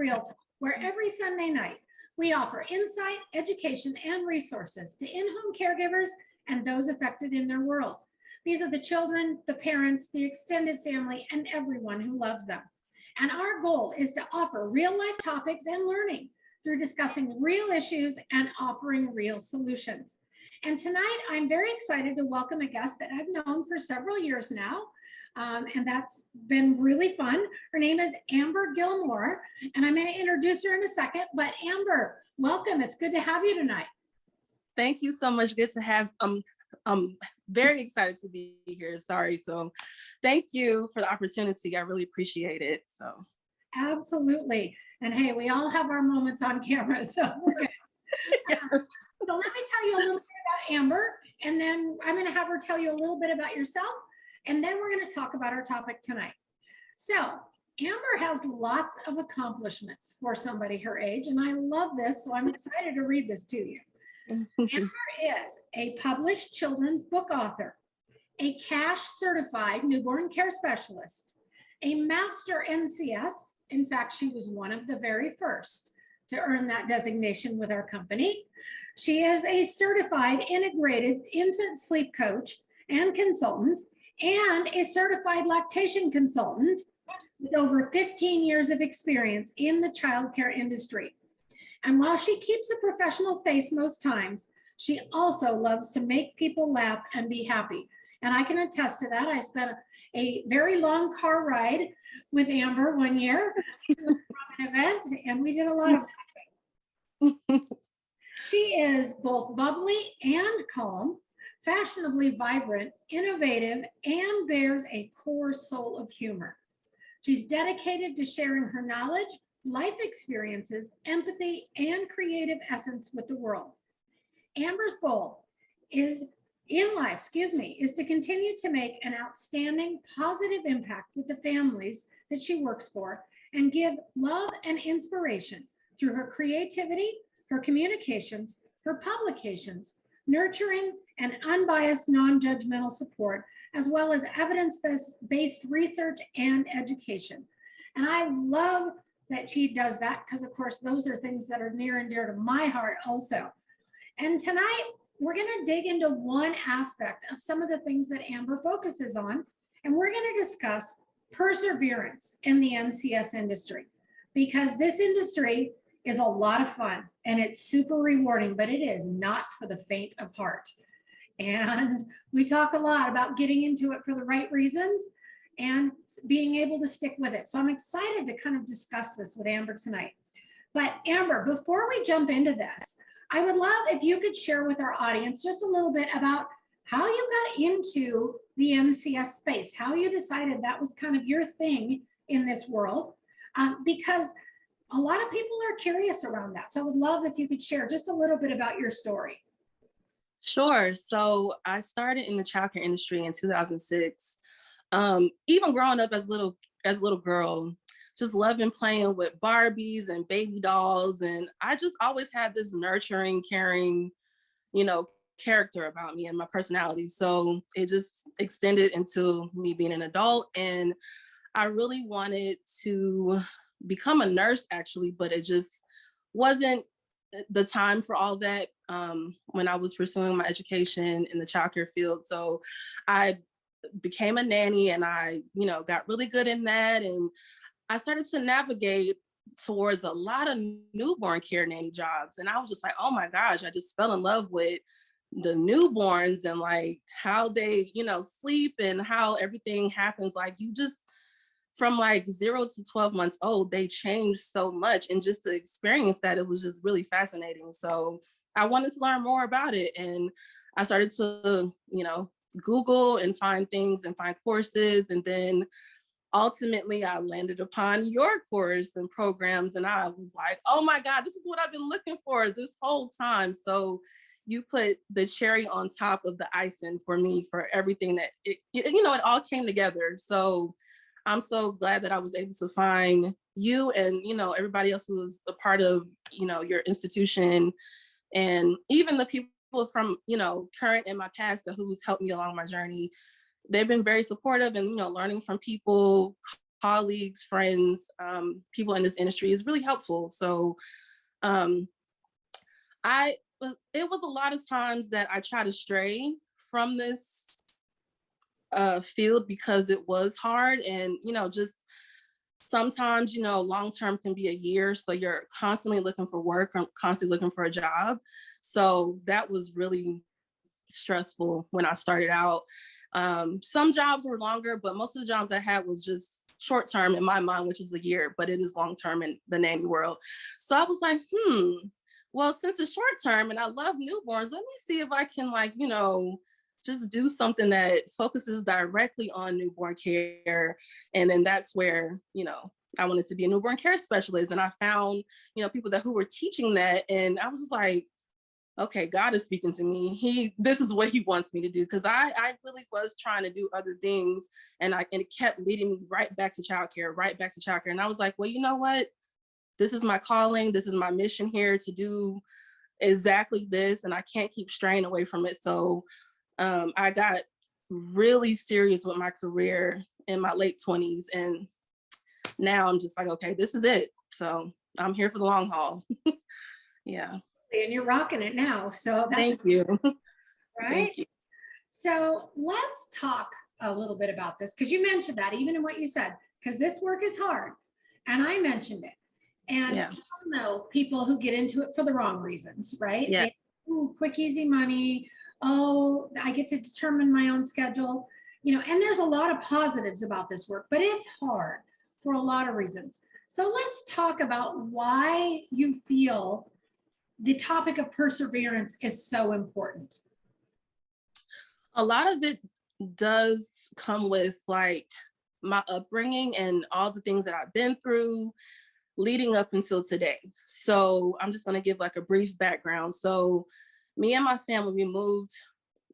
Real Talk, where every Sunday night we offer insight, education, and resources to in-home caregivers and those affected in their world. These are the children, the parents, the extended family, and everyone who loves them. And our goal is to offer real-life topics and learning through discussing real issues and offering real solutions. And tonight, I'm very excited to welcome a guest that I've known for several years now, and that's been really fun. Her name is Amber Gilmore, and I'm going to introduce her in a second. But Amber, welcome. It's good to have you tonight. Thank you so much. Good to have. I'm very excited to be here. Sorry. So thank you for the opportunity. I really appreciate it. So absolutely. And hey, we all have our moments on camera, so we're good. So let me tell you a little bit about Amber, and then I'm going to have her tell you a little bit about yourself, and then we're going to talk about our topic tonight. So Amber has lots of accomplishments for somebody her age, and I love this, so I'm excited to read this to you. Amber is a published children's book author, a CASH certified newborn care specialist, a master NCS. In fact, she was one of the very first to earn that designation with our company. She is a certified integrated infant sleep coach and consultant, and a certified lactation consultant with over 15 years of experience in the childcare industry. And while she keeps a professional face most times, she also loves to make people laugh and be happy. And I can attest to that. I spent a very long car ride with Amber one year from an event, and we did a lot of laughing. She is both bubbly and calm, fashionably vibrant, innovative, and bears a core soul of humor. She's dedicated to sharing her knowledge, life experiences, empathy, and creative essence with the world. Amber's goal is to continue to make an outstanding positive impact with the families that she works for and give love and inspiration through her creativity, her communications, her publications, nurturing and unbiased, non-judgmental support, as well as evidence-based research and education. And I love that she does that because, of course, those are things that are near and dear to my heart also. And tonight, we're going to dig into one aspect of some of the things that Amber focuses on, and we're going to discuss perseverance in the NCS industry, because this industry is a lot of fun and it's super rewarding, but it is not for the faint of heart. And we talk a lot about getting into it for the right reasons and being able to stick with it. So I'm excited to kind of discuss this with Amber tonight. But Amber, before we jump into this, I would love if you could share with our audience just a little bit about how you got into the NCS space, how you decided that was kind of your thing in this world, because a lot of people are curious around that. So I would love if you could share just a little bit about your story. Sure. So I started in the childcare industry in 2006. Even growing up as a little girl, just loving playing with Barbies and baby dolls. And I just always had this nurturing, caring, character about me and my personality. So it just extended into me being an adult. And I really wanted to become a nurse, actually, but it just wasn't the time for all that when I was pursuing my education in the childcare field. So I became a nanny, and I, got really good in that. And I started to navigate towards a lot of newborn care nanny jobs. And I was just like, oh my gosh, I just fell in love with the newborns and like how they, sleep and how everything happens. Like you just, from like 0 to 12 months old, they change so much. And just to experience that, it was just really fascinating. So I wanted to learn more about it. And I started to, Google and find things and find courses. And then ultimately I landed upon your course and programs. And I was like, oh my God, this is what I've been looking for this whole time. So you put the cherry on top of the icing for me for everything that it all came together. So I'm so glad that I was able to find you and, everybody else who was a part of, your institution, and even the people from, current and my past who's helped me along my journey. They've been very supportive and, learning from people, colleagues, friends, people in this industry is really helpful. So um, it was a lot of times that I try to stray from this field because it was hard, and just sometimes long term can be a year, so you're constantly looking for work or constantly looking for a job. So that was really stressful when I started out. Some jobs were longer, but most of the jobs I had was just short term in my mind, which is a year, but it is long term in the nanny world. So I was like, well, since it's short term and I love newborns, let me see if I can just do something that focuses directly on newborn care. And then that's where, I wanted to be a newborn care specialist. And I found, people who were teaching that. And I was just like, okay, God is speaking to me. This is what he wants me to do. Cause I really was trying to do other things. And it kept leading me right back to childcare. And I was like, well, you know what? This is my calling. This is my mission here to do exactly this. And I can't keep straying away from it. So I got really serious with my career in my late 20s. And now I'm just like, okay, this is it. So I'm here for the long haul. Yeah. And you're rocking it now. So that's Thank you. right. Thank you. So let's talk a little bit about this, because you mentioned that even in what you said, because this work is hard. And I mentioned it. And Yeah. I know people who get into it for the wrong reasons, right? Yeah. Quick, easy money. Oh, I get to determine my own schedule, and there's a lot of positives about this work, but it's hard for a lot of reasons. So let's talk about why you feel the topic of perseverance is so important. A lot of it does come with my upbringing and all the things that I've been through leading up until today. So I'm just going to give a brief background. So me and my family, we moved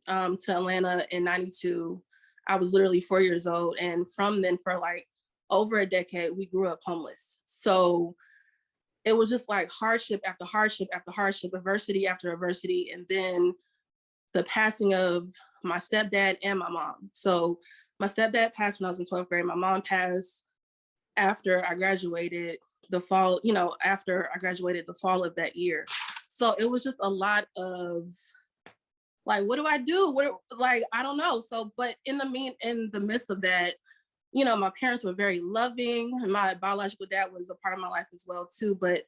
to Atlanta in 92. I was literally 4 years old. And from then for over a decade, we grew up homeless. So it was just hardship after hardship after hardship, adversity after adversity. And then the passing of my stepdad and my mom. So my stepdad passed when I was in 12th grade. My mom passed after I graduated the fall of that year. So it was just a lot of what do I do? I don't know. So, but in the midst of that, my parents were very loving. My biological dad was a part of my life as well too, but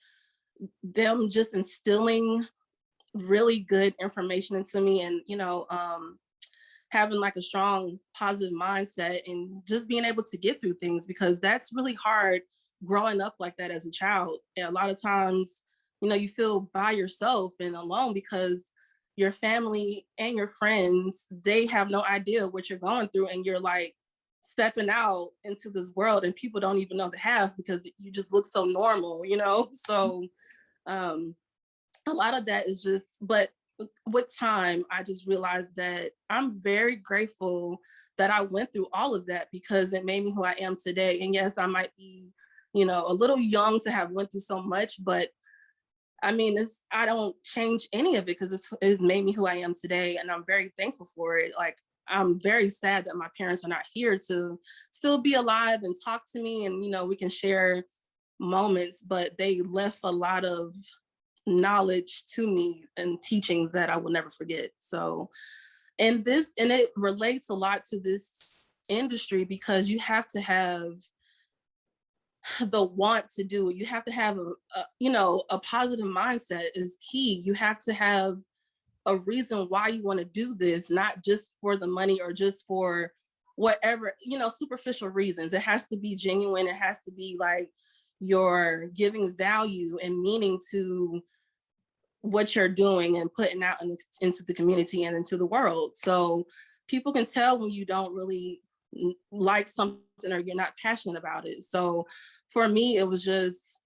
them just instilling really good information into me and, having a strong positive mindset and just being able to get through things, because that's really hard growing up like that as a child. And a lot of times, you feel by yourself and alone because your family and your friends, they have no idea what you're going through. And you're stepping out into this world and people don't even know the half because you just look so normal, So a lot of that is just, but with time, I just realized that I'm very grateful that I went through all of that because it made me who I am today. And yes, I might be, a little young to have went through so much, but I mean, I don't change any of it because it's made me who I am today. And I'm very thankful for it. I'm very sad that my parents are not here to still be alive and talk to me and, we can share moments, but they left a lot of knowledge to me and teachings that I will never forget. So, and it relates a lot to this industry because you have to have the want to do it. You have to have a positive mindset is key. You have to have a reason why you want to do this, not just for the money or just for whatever, superficial reasons. It has to be genuine. It has to be you're giving value and meaning to what you're doing and putting out into the community and into the world. So people can tell when you don't really like something or you're not passionate about it. So for me, it was just,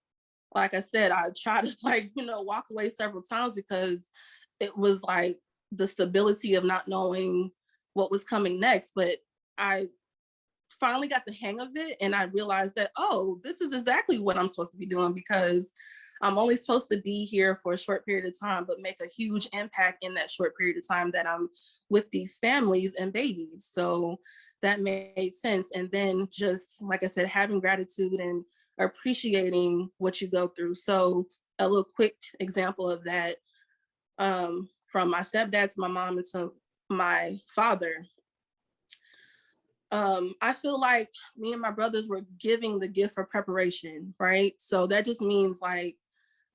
like I said, I tried to walk away several times because it was the stability of not knowing what was coming next. But I finally got the hang of it and I realized that, oh, this is exactly what I'm supposed to be doing because I'm only supposed to be here for a short period of time, but make a huge impact in that short period of time that I'm with these families and babies. So that made sense. And then just, like I said, having gratitude and appreciating what you go through. So a little quick example of that, from my stepdad to my mom and to my father. I feel like me and my brothers were giving the gift of preparation, right? So that just means like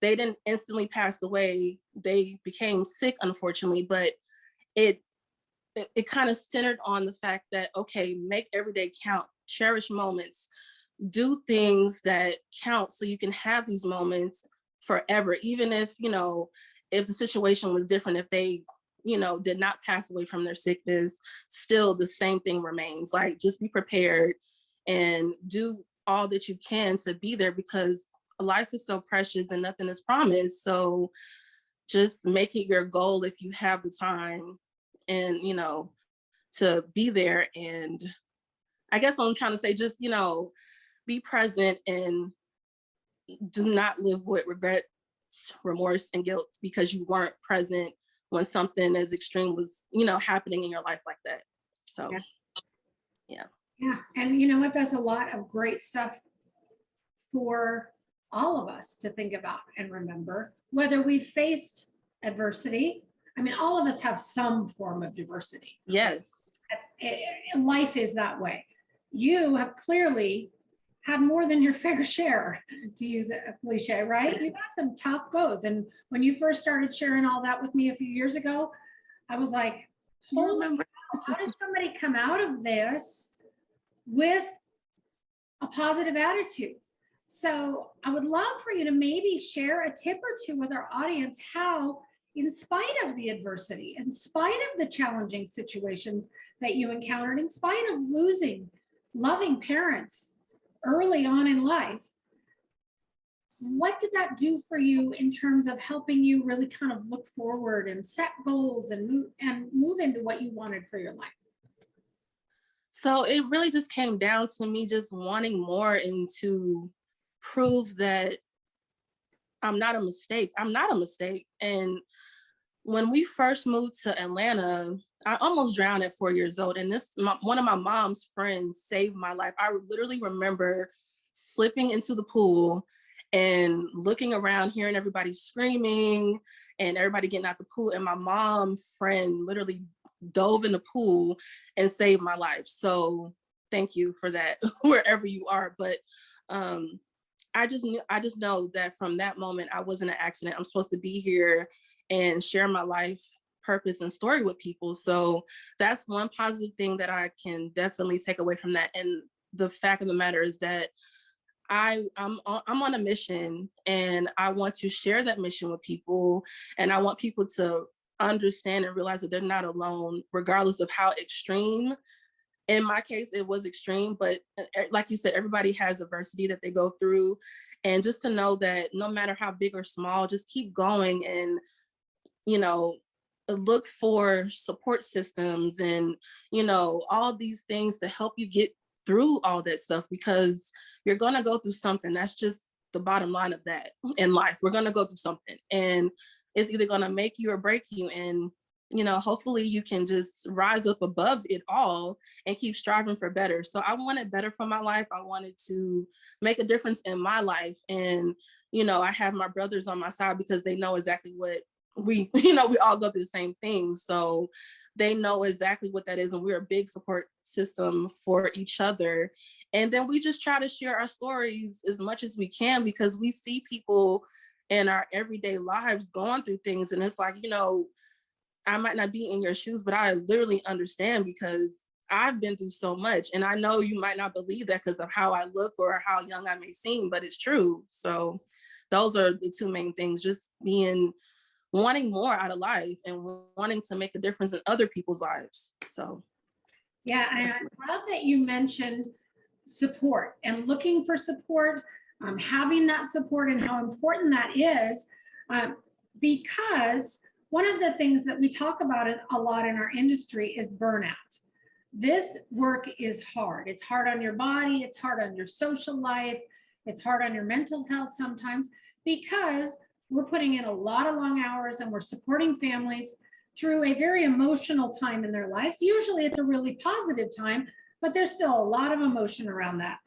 they didn't instantly pass away. They became sick, unfortunately, but it it kind of centered on the fact that, okay, make every day count, cherish moments, do things that count so you can have these moments forever, even if, if the situation was different, if they, did not pass away from their sickness, still the same thing remains. Like, just be prepared and do all that you can to be there, because life is so precious and nothing is promised. So just make it your goal, if you have the time, and to be there. And I guess what I'm trying to say, just be present and do not live with regrets, remorse, and guilt because you weren't present when something as extreme was happening in your life like that. So yeah. And you know what, that's a lot of great stuff for all of us to think about and remember, whether we faced adversity. I mean, all of us have some form of diversity. Yes. Life is that way. You have clearly had more than your fair share, to use a cliche, right? You got some tough goes. And when you first started sharing all that with me a few years ago, I was like, holy cow, how does somebody come out of this with a positive attitude? So I would love for you to maybe share a tip or two with our audience, how, in spite of the adversity, in spite of the challenging situations that you encountered, in spite of losing loving parents early on in life, what did that do for you in terms of helping you really kind of look forward and set goals and move into what you wanted for your life? So it really just came down to me just wanting more and to prove that I'm not a mistake. I'm not a mistake. And when we first moved to Atlanta, I almost drowned at 4 years old. And one of my mom's friends saved my life. I literally remember slipping into the pool and looking around, hearing everybody screaming and everybody getting out the pool. And my mom's friend literally dove in the pool and saved my life. So thank you for that, wherever you are. But I just know that from that moment, I wasn't an accident. I'm supposed to be here and share my life purpose and story with people. So that's one positive thing that I can definitely take away from that. And the fact of the matter is that I'm on a mission, and I want to share that mission with people. And I want people to understand and realize that they're not alone, regardless of how extreme. In my case, it was extreme, but like you said, everybody has adversity that they go through. And just to know that no matter how big or small, just keep going and, look for support systems and, all these things to help you get through all that stuff, because you're going to go through something. That's just the bottom line of that in life. We're going to go through something, and it's either going to make you or break you. And hopefully you can just rise up above it all and keep striving for better. So I wanted better for my life. I wanted to make a difference in my life. And, I have my brothers on my side because they know exactly what we all go through the same things. So they know exactly what that is. And we're a big support system for each other. And then we just try to share our stories as much as we can, because we see people in our everyday lives going through things. And it's like, I might not be in your shoes, but I literally understand, because I've been through so much. And I know you might not believe that because of how I look or how young I may seem, but it's true. So those are the two main things, just wanting more out of life and wanting to make a difference in other people's lives. So. Yeah, and I love that you mentioned support and looking for support, having that support and how important that is, because one of the things that we talk about a lot in our industry is burnout. This work is hard. It's hard on your body. It's hard on your social life. It's hard on your mental health sometimes, because we're putting in a lot of long hours and we're supporting families through a very emotional time in their lives. Usually it's a really positive time, but there's still a lot of emotion around that.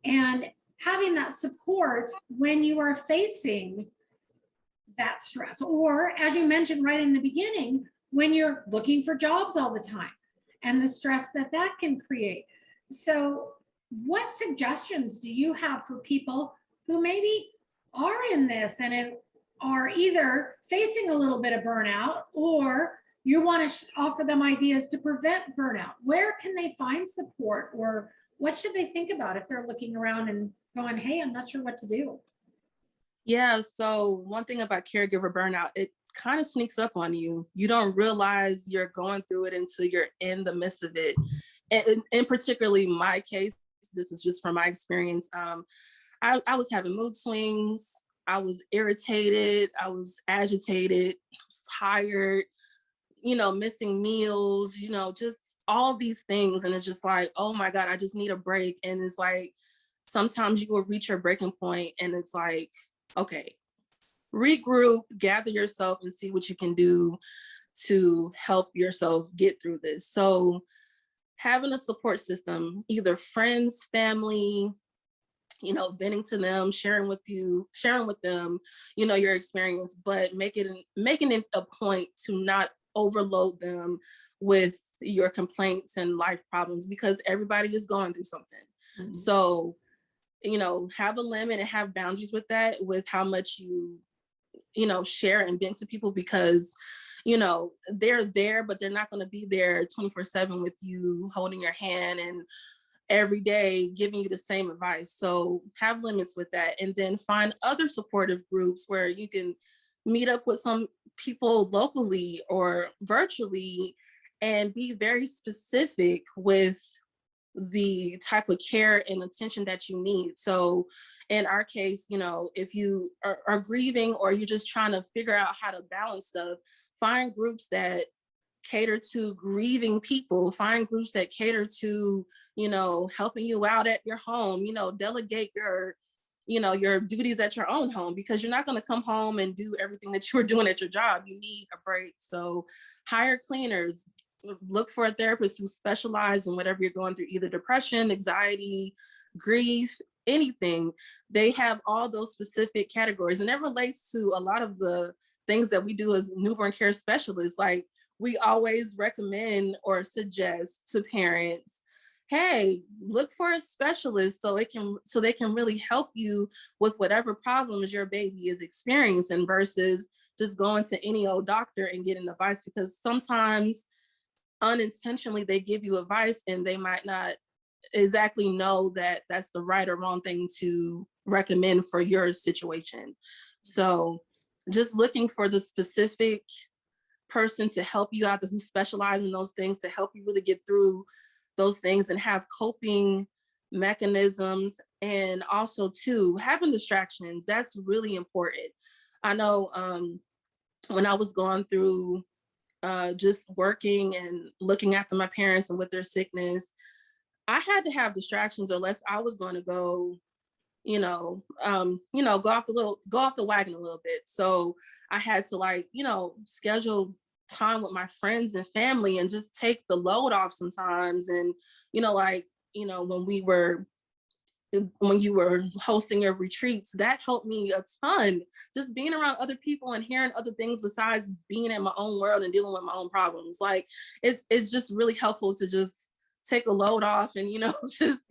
And having that support when you are facing that stress, or as you mentioned right in the beginning, when you're looking for jobs all the time and the stress that that can create. So what suggestions do you have for people who maybe are in this and are either facing a little bit of burnout, or you want to offer them ideas to prevent burnout? Where can they find support, or what should they think about if they're looking around and going, hey, I'm not sure what to do? Yeah, so one thing about caregiver burnout, it kind of sneaks up on you. You don't realize you're going through it until you're in the midst of it. And in particularly my case, this is just from my experience. I was having mood swings. I was irritated. I was agitated. I was tired, missing meals, just all these things. And it's just like, oh my God, I just need a break. And it's like, sometimes you will reach your breaking point and it's like, okay, regroup, gather yourself and see what you can do to help yourself get through this. So having a support system, either friends, family, venting to them, sharing with them, your experience, but making it a point to not overload them with your complaints and life problems, because everybody is going through something. Mm-hmm. So, have a limit and have boundaries with that, with how much you share and vent to people, because they're there, but they're not going to be there 24/7 with you, holding your hand and every day giving you the same advice. So have limits with that, and then find other supportive groups where you can meet up with some people locally or virtually, and be very specific with the type of care and attention that you need. So in our case, if you are grieving, or you're just trying to figure out how to balance stuff, find groups that cater to grieving people, find groups that cater to, helping you out at your home, delegate your duties at your own home, because you're not going to come home and do everything that you were doing at your job. You need a break. So hire cleaners, look for a therapist who specializes in whatever you're going through, either depression, anxiety, grief, anything. They have all those specific categories, and that relates to a lot of the things that we do as newborn care specialists. Like, we always recommend or suggest to parents, hey, look for a specialist so they can really help you with whatever problems your baby is experiencing, versus just going to any old doctor and getting advice, because sometimes unintentionally they give you advice and they might not exactly know that that's the right or wrong thing to recommend for your situation. So just looking for the specific person to help you out, who specializes in those things, to help you really get through those things and have coping mechanisms. And also too, having distractions, that's really important. I know when I was going through just working and looking after my parents and with their sickness, I had to have distractions, or else I was going to go, go off the wagon a little bit. So I had to schedule time with my friends and family and just take the load off sometimes. And, when you were hosting your retreats, that helped me a ton. Just being around other people and hearing other things besides being in my own world and dealing with my own problems. Like, it's just really helpful to just take a load off and, just,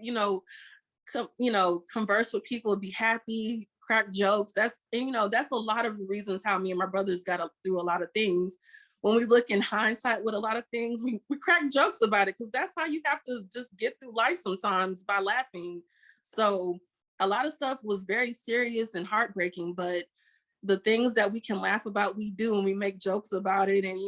converse with people, be happy, crack jokes. That's a lot of the reasons how me and my brothers got through a lot of things. When we look in hindsight with a lot of things, we crack jokes about it, because that's how you have to just get through life sometimes, by laughing. So a lot of stuff was very serious and heartbreaking, but the things that we can laugh about, we do, and we make jokes about it. And,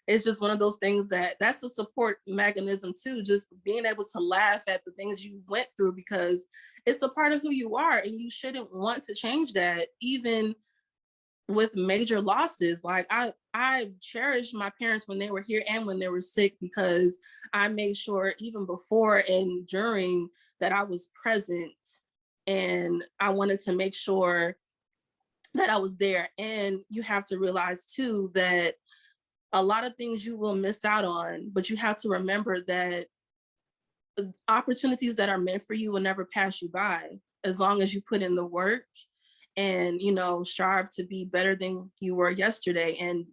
it's just one of those things that's a support mechanism too, just being able to laugh at the things you went through, because it's a part of who you are, and you shouldn't want to change that, even with major losses. Like, I cherished my parents when they were here and when they were sick, because I made sure even before and during that I was present, and I wanted to make sure that I was there. And you have to realize too that a lot of things you will miss out on, but you have to remember that opportunities that are meant for you will never pass you by as long as you put in the work and, strive to be better than you were yesterday. And,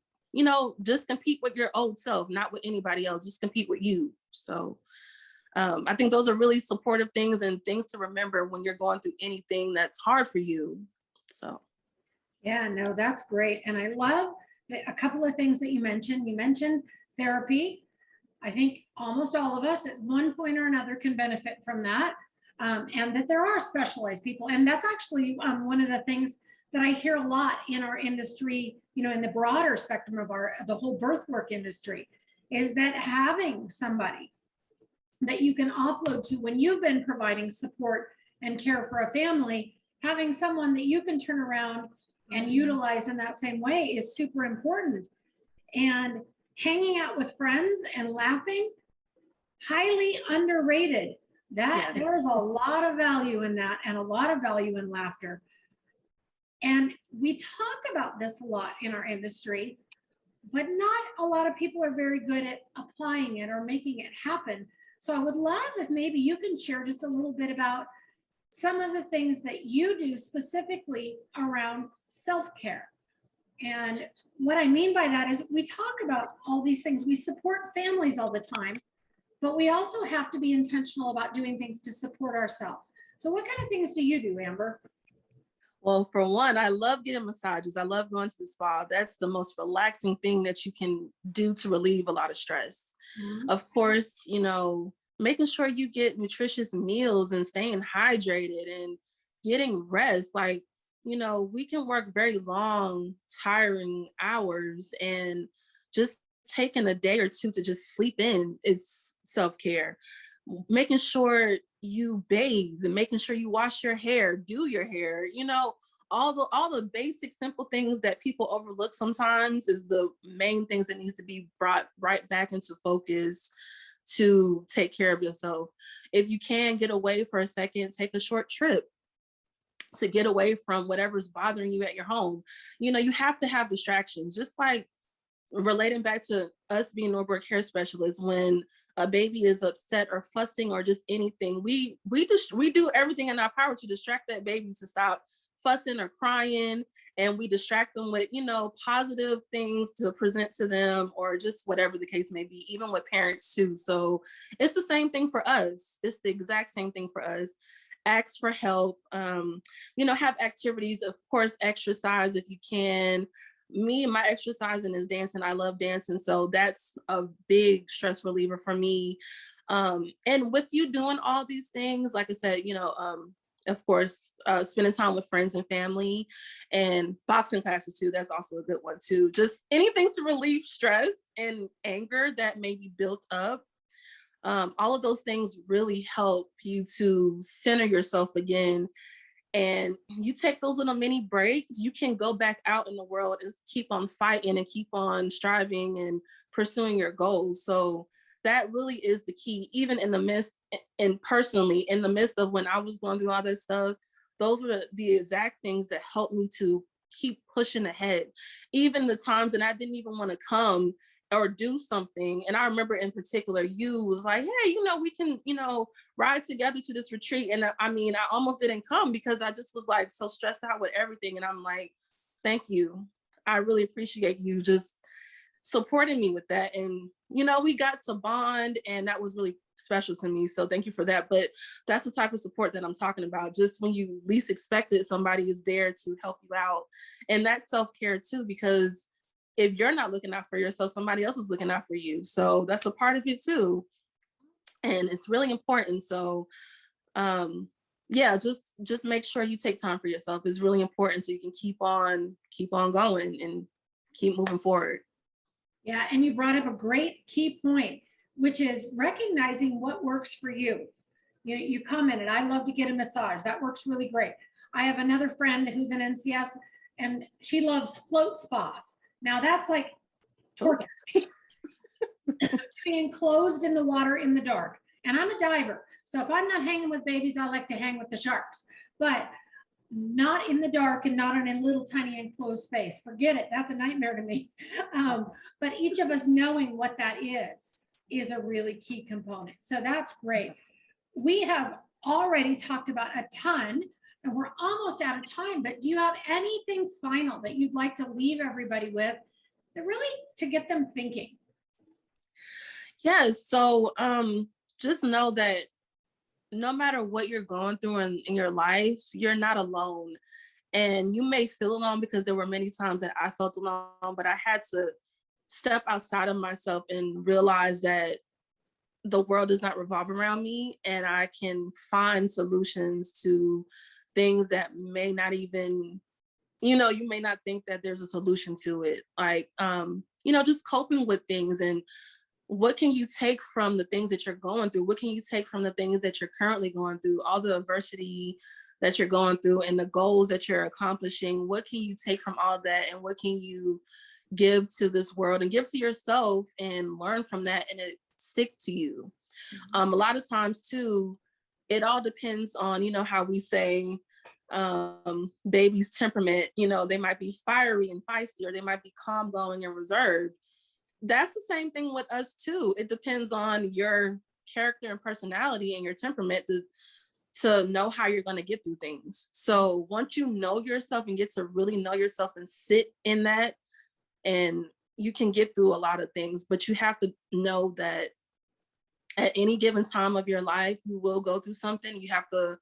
just compete with your old self, not with anybody else, just compete with you. So I think those are really supportive things and things to remember when you're going through anything that's hard for you. So. Yeah, no, that's great. And I love a couple of things that you mentioned. You mentioned therapy. I think almost all of us at one point or another can benefit from that. And that there are specialized people. And that's actually one of the things that I hear a lot in our industry, in the broader spectrum of the whole birth work industry, is that having somebody that you can offload to when you've been providing support and care for a family, having someone that you can turn around and utilize in that same way is super important. And hanging out with friends and laughing, highly underrated. That Yes. There's a lot of value in that, and a lot of value in laughter. And we talk about this a lot in our industry, but not a lot of people are very good at applying it or making it happen. So I would love if maybe you can share just a little bit about some of the things that you do specifically around self-care. And what I mean by that is we talk about all these things. We support families all the time, but we also have to be intentional about doing things to support ourselves. So what kind of things do you do, Amber? Well, for one, I love getting massages. I love going to the spa. That's the most relaxing thing that you can do to relieve a lot of stress. Mm-hmm. Of course, making sure you get nutritious meals and staying hydrated and getting rest. Like, we can work very long, tiring hours, and just taking a day or two to just sleep in, it's self-care. Making sure you bathe and making sure you wash your hair, do your hair, all the basic simple things that people overlook sometimes is the main things that needs to be brought right back into focus to take care of yourself. If you can get away for a second, take a short trip to get away from whatever's bothering you at your home. You have to have distractions, just like relating back to us being newborn care specialists. When a baby is upset or fussing or just anything, we do everything in our power to distract that baby to stop fussing or crying, and we distract them with positive things to present to them, or just whatever the case may be, even with parents too. So it's the same thing for us. It's the exact same thing for us. Ask for help, have activities, of course, exercise if you can. My exercising is dancing. I love dancing. So that's a big stress reliever for me. And with you doing all these things, like I said, of course, spending time with friends and family, and boxing classes too. That's also a good one too. Just anything to relieve stress and anger that may be built up. All of those things really help you to center yourself again. And you take those little mini breaks, you can go back out in the world and keep on fighting and keep on striving and pursuing your goals. So that really is the key, even in the midst, and personally, in the midst of when I was going through all this stuff, those were the exact things that helped me to keep pushing ahead. Even the times that I didn't even want to come or do something. And I remember in particular, you was like, hey, we can, ride together to this retreat. And I almost didn't come because I just was like so stressed out with everything. And I'm like, thank you. I really appreciate you just supporting me with that. And, we got to bond, and that was really special to me. So thank you for that. But that's the type of support that I'm talking about. Just when you least expect it, somebody is there to help you out. And that's self-care too, because if you're not looking out for yourself, somebody else is looking out for you. So that's a part of it too. And it's really important. So just make sure you take time for yourself. It's really important so you can keep on going and keep moving forward. Yeah, and you brought up a great key point, which is recognizing what works for you. You commented, I love to get a massage. That works really great. I have another friend who's an NCS, and she loves float spas. Now that's like torture. Being enclosed in the water in the dark. And I'm a diver. So if I'm not hanging with babies, I like to hang with the sharks. But not in the dark and not in a little tiny enclosed space. Forget it. That's a nightmare to me. But each of us knowing what that is. is a really key component. So that's great. We have already talked about a ton and we're almost out of time, but do you have anything final that you'd like to leave everybody with that really to get them thinking? Yes. So just know that no matter what you're going through in your life, you're not alone. And you may feel alone because there were many times that I felt alone, but I had to step outside of myself and realize that the world does not revolve around me and I can find solutions to things that may not even, you may not think that there's a solution to it. Like, just coping with things and what can you take from the things that you're going through? What can you take from the things that you're currently going through? All the adversity that you're going through and the goals that you're accomplishing. What can you take from all that? And what can you give to this world and give to yourself and learn from that and it stick to you? A lot of times too, it all depends on, how we say, baby's temperament, they might be fiery and feisty, or they might be calm, going and reserved. That's the same thing with us too. It depends on your character and personality and your temperament to know how you're going to get through things. So once you know yourself and get to really know yourself and sit in that, and you can get through a lot of things, but you have to know that at any given time of your life, you will go through something. You have to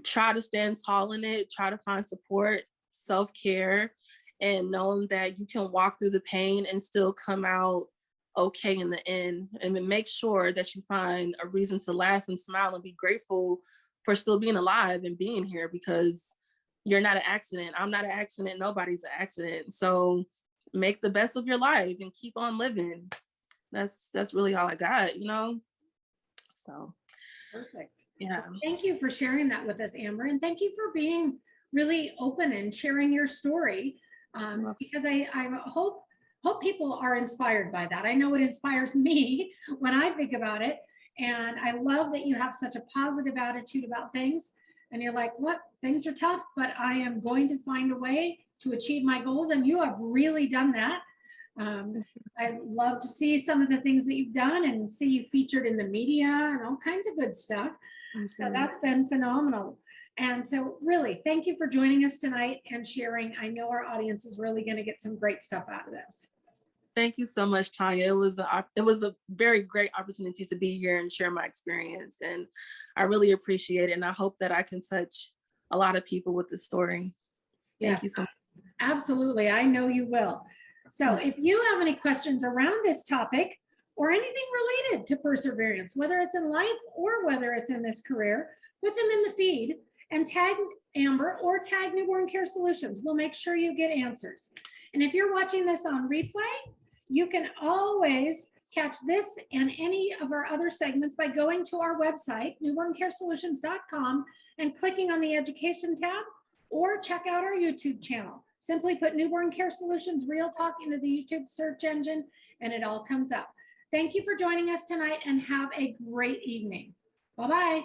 try to stand tall in it, try to find support, self-care, and knowing that you can walk through the pain and still come out okay in the end. And then make sure that you find a reason to laugh and smile and be grateful for still being alive and being here, because you're not an accident. I'm not an accident. Nobody's an accident. So make the best of your life and keep on living. That's really all I got, So Perfect. yeah. Well, thank you for sharing that with us, Amber, and thank you for being really open and sharing your story. Because I hope people are inspired by that. I know it inspires me when I think about it. And I love that you have such a positive attitude about things. And you're like, look, things are tough, but I am going to find a way to achieve my goals. And you have really done that. I'd love to see some of the things that you've done and see you featured in the media and all kinds of good stuff. So that's been phenomenal. And so really, thank you for joining us tonight and sharing. I know our audience is really going to get some great stuff out of this. Thank you so much, Tanya. It was a very great opportunity to be here and share my experience. And I really appreciate it. And I hope that I can touch a lot of people with this story. Thank you so much. Absolutely. I know you will. So if you have any questions around this topic or anything related to perseverance, whether it's in life or whether it's in this career, put them in the feed and tag Amber or tag Newborn Care Solutions. We'll make sure you get answers. And if you're watching this on replay, you can always catch this and any of our other segments by going to our website, newborncaresolutions.com, and clicking on the education tab, or check out our YouTube channel. Simply put Newborn Care Solutions Real Talk into the YouTube search engine and it all comes up. Thank you for joining us tonight and have a great evening. Bye-bye.